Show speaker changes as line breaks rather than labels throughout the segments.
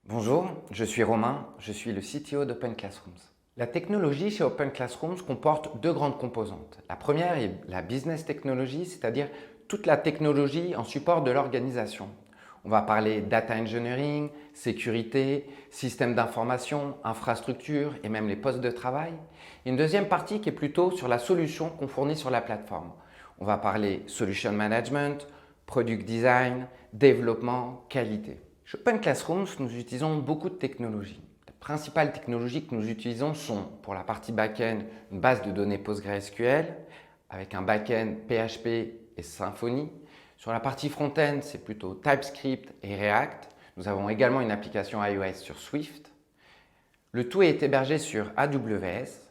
Bonjour, je suis Romain, je suis le CTO d'Open Classrooms. La technologie chez Open Classrooms comporte deux grandes composantes. La première est la business technology, c'est-à-dire toute la technologie en support de l'organisation. On va parler data engineering, sécurité, système d'information, infrastructure et même les postes de travail. Et une deuxième partie qui est plutôt sur la solution qu'on fournit sur la plateforme. On va parler solution management, product design, développement, qualité. Chez Open Classrooms, nous utilisons beaucoup de technologies. Les principales technologies que nous utilisons sont, pour la partie back-end, une base de données PostgreSQL avec un back-end PHP et Symfony. Sur la partie front-end, c'est plutôt TypeScript et React. Nous avons également une application iOS sur Swift. Le tout est hébergé sur AWS,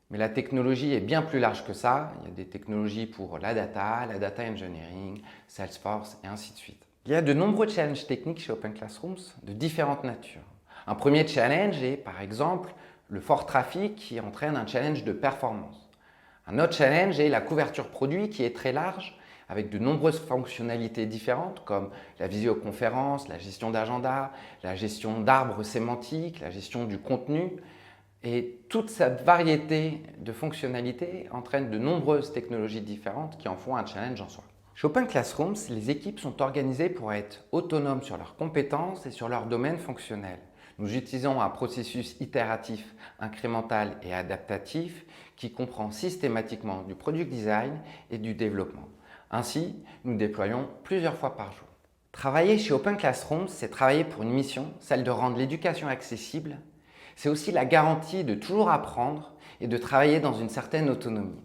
mais la technologie est bien plus large que ça. Il y a des technologies pour la data engineering, Salesforce et ainsi de suite. Il y a de nombreux challenges techniques chez Open Classrooms de différentes natures. Un premier challenge est par exemple le fort trafic qui entraîne un challenge de performance. Un autre challenge est la couverture produit qui est très large avec de nombreuses fonctionnalités différentes comme la visioconférence, la gestion d'agenda, la gestion d'arbres sémantiques, la gestion du contenu. Et toute cette variété de fonctionnalités entraîne de nombreuses technologies différentes qui en font un challenge en soi. Chez Open Classrooms, les équipes sont organisées pour être autonomes sur leurs compétences et sur leur domaine fonctionnel. Nous utilisons un processus itératif, incrémental et adaptatif qui comprend systématiquement du product design et du développement. Ainsi, nous déployons plusieurs fois par jour. Travailler chez Open Classrooms, c'est travailler pour une mission, celle de rendre l'éducation accessible. C'est aussi la garantie de toujours apprendre et de travailler dans une certaine autonomie.